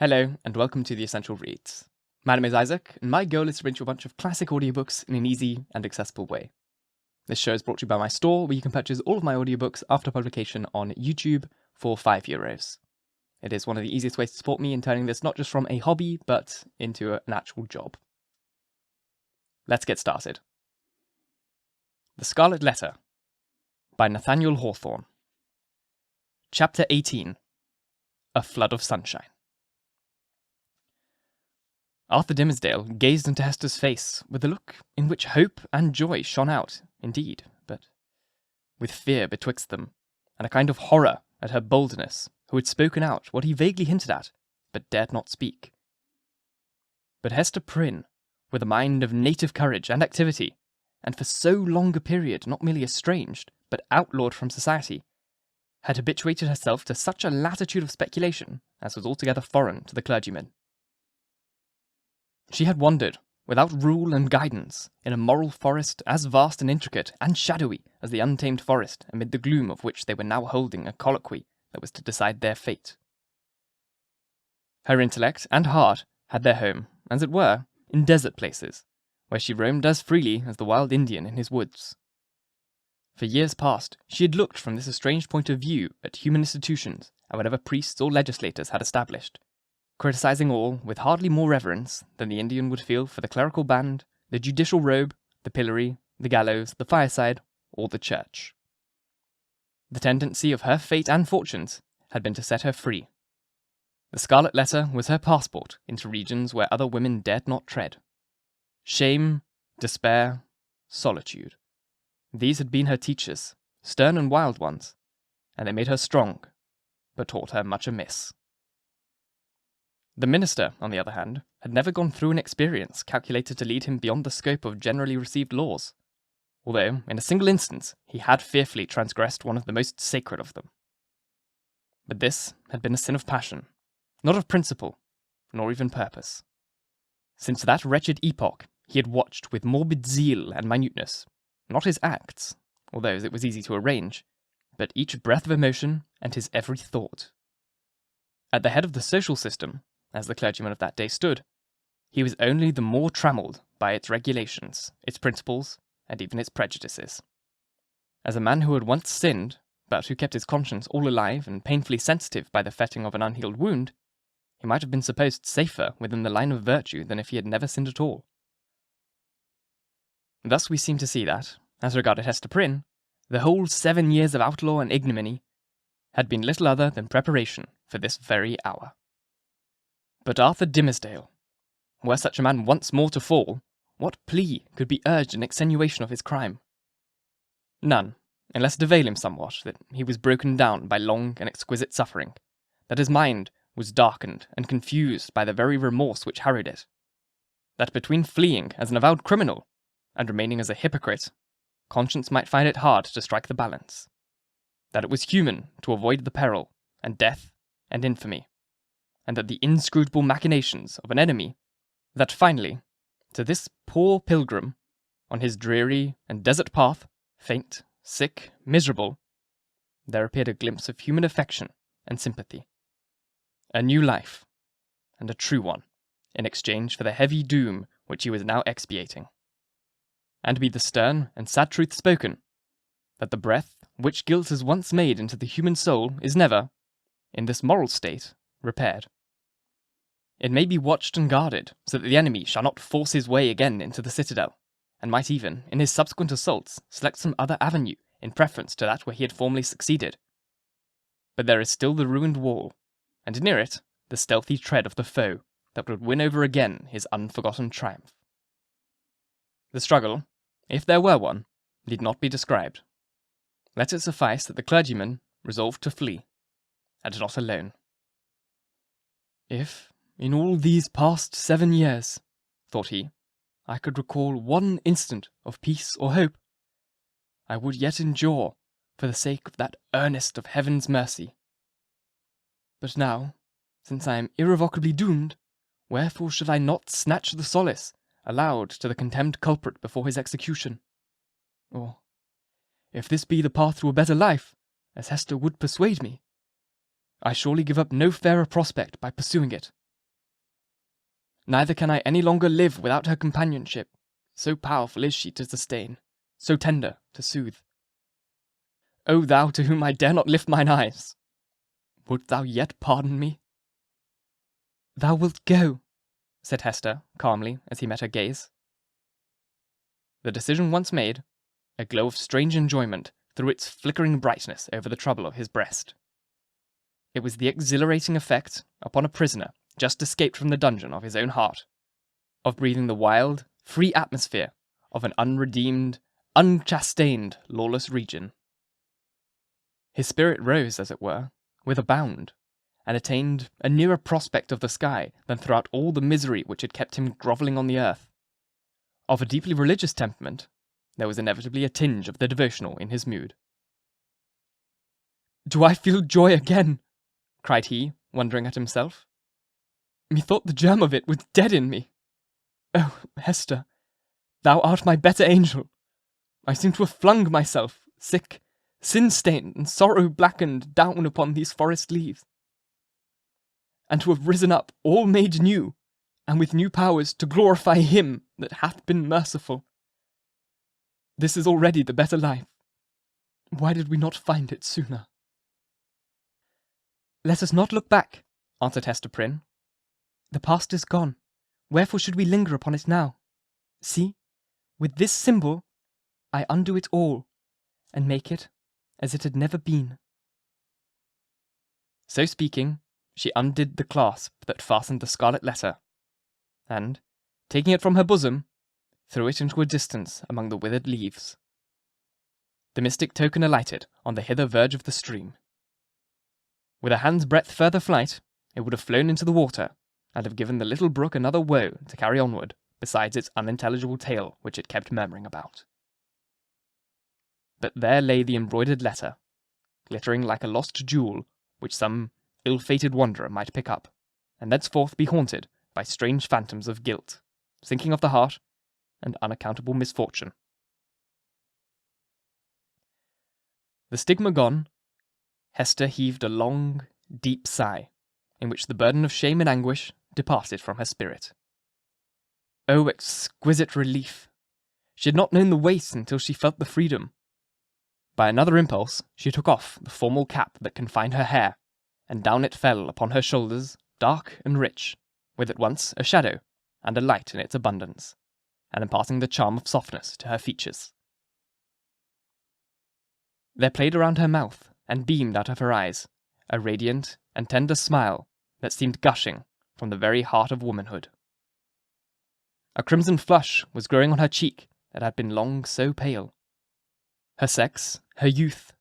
Hello, and welcome to The Essential Reads. My name is Isaac, and my goal is to bring you a bunch of classic audiobooks in an easy and accessible way. This show is brought to you by my store, where you can purchase all of my audiobooks after publication on YouTube for €5. It is one of the easiest ways to support me in turning this not just from a hobby, but into an actual job. Let's get started. The Scarlet Letter by Nathaniel Hawthorne. Chapter 18. A Flood of Sunshine. Arthur Dimmesdale gazed into Hester's face with a look in which hope and joy shone out, indeed, but with fear betwixt them, and a kind of horror at her boldness, who had spoken out what he vaguely hinted at, but dared not speak. But Hester Prynne, with a mind of native courage and activity, and for so long a period not merely estranged, but outlawed from society, had habituated herself to such a latitude of speculation as was altogether foreign to the clergyman. She had wandered, without rule and guidance, in a moral forest as vast and intricate and shadowy as the untamed forest amid the gloom of which they were now holding a colloquy that was to decide their fate. Her intellect and heart had their home, as it were, in desert places, where she roamed as freely as the wild Indian in his woods. For years past, she had looked from this estranged point of view at human institutions and whatever priests or legislators had established, criticizing all with hardly more reverence than the Indian would feel for the clerical band, the judicial robe, the pillory, the gallows, the fireside, or the church. The tendency of her fate and fortunes had been to set her free. The Scarlet Letter was her passport into regions where other women dared not tread. Shame, despair, solitude. These had been her teachers, stern and wild ones, and they made her strong, but taught her much amiss. The minister, on the other hand, had never gone through an experience calculated to lead him beyond the scope of generally received laws, although, in a single instance, he had fearfully transgressed one of the most sacred of them. But this had been a sin of passion, not of principle, nor even purpose. Since that wretched epoch, he had watched with morbid zeal and minuteness, not his acts, although it was easy to arrange, but each breath of emotion and his every thought. At the head of the social system, as the clergyman of that day stood, he was only the more trammelled by its regulations, its principles, and even its prejudices. As a man who had once sinned, but who kept his conscience all alive and painfully sensitive by the fetting of an unhealed wound, he might have been supposed safer within the line of virtue than if he had never sinned at all. Thus we seem to see that, as regarded Hester Prynne, the whole 7 years of outlaw and ignominy had been little other than preparation for this very hour. But Arthur Dimmesdale, were such a man once more to fall, what plea could be urged in extenuation of his crime? None, unless to veil him somewhat that he was broken down by long and exquisite suffering, that his mind was darkened and confused by the very remorse which harried it, that between fleeing as an avowed criminal and remaining as a hypocrite, conscience might find it hard to strike the balance, that it was human to avoid the peril and death and infamy, and that the inscrutable machinations of an enemy, that finally, to this poor pilgrim, on his dreary and desert path, faint, sick, miserable, there appeared a glimpse of human affection and sympathy. A new life, and a true one, in exchange for the heavy doom which he was now expiating. And be the stern and sad truth spoken, that the breath which guilt has once made into the human soul is never, in this moral state, repaired. It may be watched and guarded, so that the enemy shall not force his way again into the citadel, and might even, in his subsequent assaults, select some other avenue in preference to that where he had formerly succeeded. But there is still the ruined wall, and near it the stealthy tread of the foe that would win over again his unforgotten triumph. The struggle, if there were one, need not be described. Let it suffice that the clergyman resolved to flee, and not alone. If, in all these past 7 years, thought he, I could recall one instant of peace or hope, I would yet endure for the sake of that earnest of heaven's mercy. But now, since I am irrevocably doomed, wherefore should I not snatch the solace allowed to the condemned culprit before his execution? Or, if this be the path to a better life, as Hester would persuade me, I surely give up no fairer prospect by pursuing it, neither can I any longer live without her companionship. So powerful is she to sustain, so tender to soothe. O thou to whom I dare not lift mine eyes, wilt thou yet pardon me?" "Thou wilt go," said Hester calmly as he met her gaze. The decision once made, a glow of strange enjoyment threw its flickering brightness over the trouble of his breast. It was the exhilarating effect upon a prisoner just escaped from the dungeon of his own heart, of breathing the wild, free atmosphere of an unredeemed, unchastained, lawless region. His spirit rose, as it were, with a bound, and attained a nearer prospect of the sky than throughout all the misery which had kept him grovelling on the earth. Of a deeply religious temperament, there was inevitably a tinge of the devotional in his mood. "Do I feel joy again?" cried he, wondering at himself. "Methought the germ of it was dead in me. Oh, Hester, thou art my better angel. I seem to have flung myself, sick, sin-stained and sorrow-blackened, down upon these forest leaves, and to have risen up all made new, and with new powers to glorify him that hath been merciful. This is already the better life. Why did we not find it sooner?" "Let us not look back," answered Hester Prynne. "The past is gone. Wherefore should we linger upon it now? See, with this symbol, I undo it all, and make it as it had never been." So speaking, she undid the clasp that fastened the Scarlet Letter, and, taking it from her bosom, threw it into a distance among the withered leaves. The mystic token alighted on the hither verge of the stream. With a hand's breadth further flight, it would have flown into the water, and have given the little brook another woe to carry onward, besides its unintelligible tale which it kept murmuring about. But there lay the embroidered letter, glittering like a lost jewel which some ill-fated wanderer might pick up, and thenceforth be haunted by strange phantoms of guilt, sinking of the heart, and unaccountable misfortune. The stigma gone, Hester heaved a long, deep sigh, in which the burden of shame and anguish departed from her spirit. Oh, exquisite relief! She had not known the weight until she felt the freedom. By another impulse, she took off the formal cap that confined her hair, and down it fell upon her shoulders, dark and rich, with at once a shadow and a light in its abundance, and imparting the charm of softness to her features. There played around her mouth, and beamed out of her eyes, a radiant and tender smile that seemed gushing from the very heart of womanhood. A crimson flush was growing on her cheek that had been long so pale. Her sex, her youth,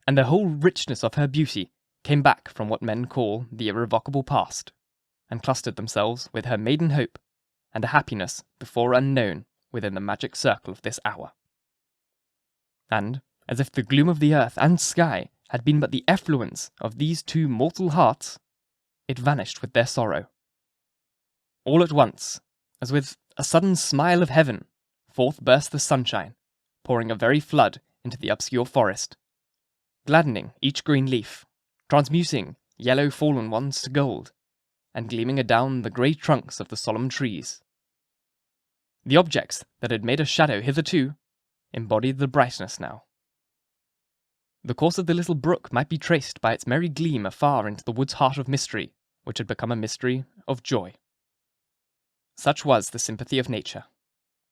and the whole richness of her beauty came back from what men call the irrevocable past, and clustered themselves with her maiden hope and a happiness before unknown within the magic circle of this hour. And, as if the gloom of the earth and sky had been but the effluence of these two mortal hearts, it vanished with their sorrow. All at once, as with a sudden smile of heaven, forth burst the sunshine, pouring a very flood into the obscure forest, gladdening each green leaf, transmuting yellow fallen ones to gold, and gleaming adown the grey trunks of the solemn trees. The objects that had made a shadow hitherto embodied the brightness now. The course of the little brook might be traced by its merry gleam afar into the wood's heart of mystery, which had become a mystery of joy. Such was the sympathy of nature,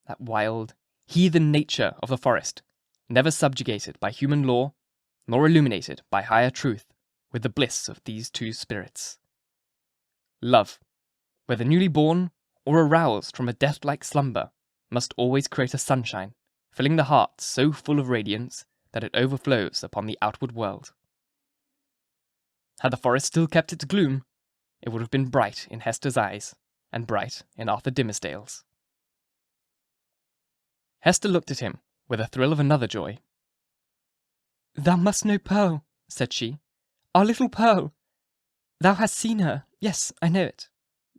that wild, heathen nature of the forest, never subjugated by human law, nor illuminated by higher truth with the bliss of these two spirits. Love, whether newly born or aroused from a death-like slumber, must always create a sunshine, filling the heart so full of radiance that it overflows upon the outward world. Had the forest still kept its gloom, it would have been bright in Hester's eyes, and bright in Arthur Dimmesdale's. Hester looked at him with a thrill of another joy. "Thou must know Pearl," said she, "our little Pearl. Thou hast seen her, yes, I know it,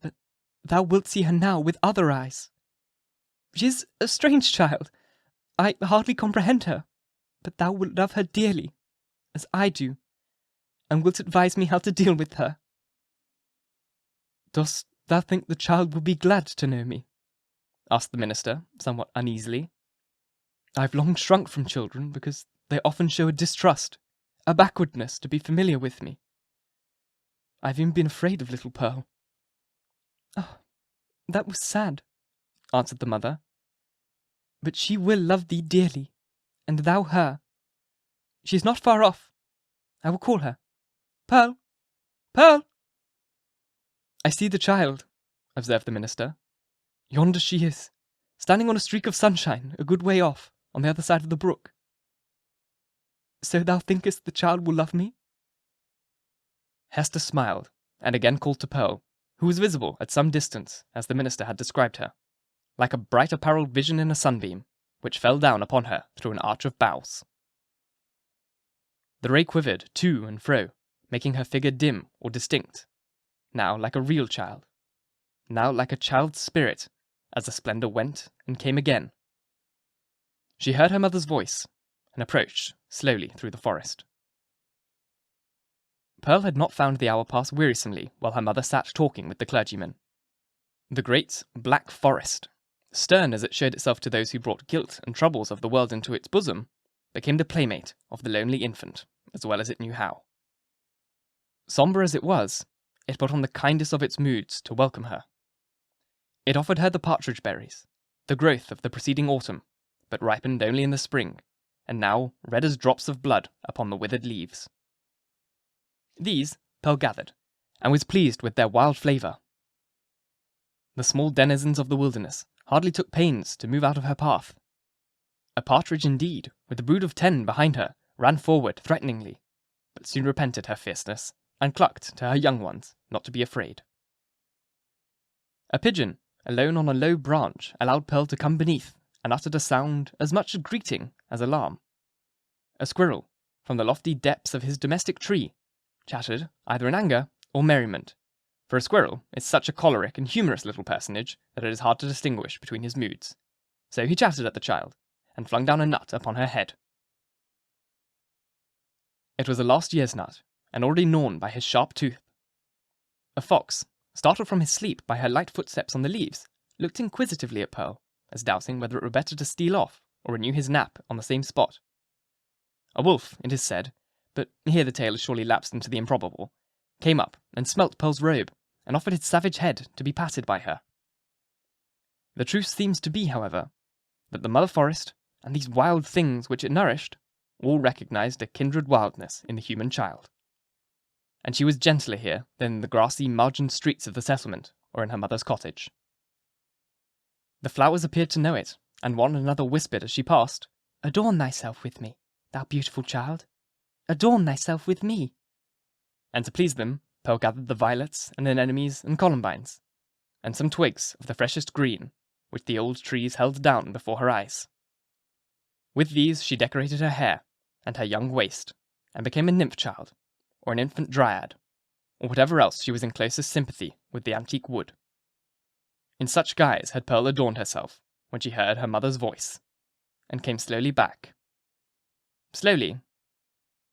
but thou wilt see her now with other eyes. She is a strange child. I hardly comprehend her, but thou wilt love her dearly, as I do, and wilt advise me how to deal with her." "Dost thou think the child will be glad to know me?" asked the minister, somewhat uneasily. "I've long shrunk from children because they often show a distrust, a backwardness to be familiar with me. I've even been afraid of little Pearl." "Oh, that was sad," answered the mother. "But she will love thee dearly, and thou her. She is not far off. I will call her. Pearl! Pearl!" "I see the child," observed the minister. "Yonder she is, standing on a streak of sunshine a good way off, on the other side of the brook. So thou thinkest the child will love me?" Hester smiled, and again called to Pearl, who was visible at some distance, as the minister had described her, like a bright apparelled vision in a sunbeam, which fell down upon her through an arch of boughs. The ray quivered to and fro, making her figure dim or distinct, now like a real child, now like a child's spirit, as the splendour went and came again. She heard her mother's voice, and approached slowly through the forest. Pearl had not found the hour pass wearisomely while her mother sat talking with the clergyman. The great black forest, stern as it showed itself to those who brought guilt and troubles of the world into its bosom, became the playmate of the lonely infant, as well as it knew how. Sombre as it was, it put on the kindest of its moods to welcome her. It offered her the partridge berries, the growth of the preceding autumn, but ripened only in the spring, and now red as drops of blood upon the withered leaves. These Pearl gathered, and was pleased with their wild flavour. The small denizens of the wilderness hardly took pains to move out of her path. A partridge indeed, with a brood of 10 behind her, ran forward threateningly, but soon repented her fierceness, and clucked to her young ones not to be afraid. A pigeon, alone on a low branch, allowed Pearl to come beneath, and uttered a sound as much of greeting as alarm. A squirrel, from the lofty depths of his domestic tree, chattered either in anger or merriment, for a squirrel is such a choleric and humorous little personage that it is hard to distinguish between his moods. So he chattered at the child, and flung down a nut upon her head. It was a last year's nut, and already gnawn by his sharp tooth. A fox, startled from his sleep by her light footsteps on the leaves, looked inquisitively at Pearl, as doubting whether it were better to steal off or renew his nap on the same spot. A wolf, it is said, but here the tale has surely lapsed into the improbable, came up and smelt Pearl's robe, and offered his savage head to be patted by her. The truth seems to be, however, that the mother forest, and these wild things which it nourished, all recognised a kindred wildness in the human child. And she was gentler here than in the grassy margined streets of the settlement, or in her mother's cottage. The flowers appeared to know it, and one another whispered as she passed, "Adorn thyself with me, thou beautiful child. Adorn thyself with me." And to please them, Pearl gathered the violets and anemones and columbines, and some twigs of the freshest green, which the old trees held down before her eyes. With these she decorated her hair and her young waist, and became a nymph child, or an infant dryad, or whatever else she was in closest sympathy with the antique wood. In such guise had Pearl adorned herself when she heard her mother's voice, and came slowly back. Slowly,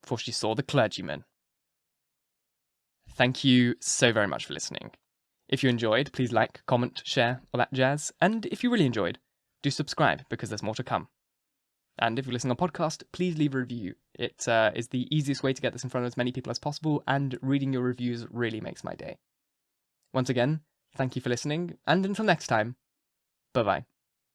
for she saw the clergyman. Thank you so very much for listening. If you enjoyed, please like, comment, share, all that jazz, and if you really enjoyed, do subscribe because there's more to come. And if you're listening on podcast, please leave a review. It is the easiest way to get this in front of as many people as possible, and reading your reviews really makes my day. Once again, thank you for listening, and until next time, bye-bye.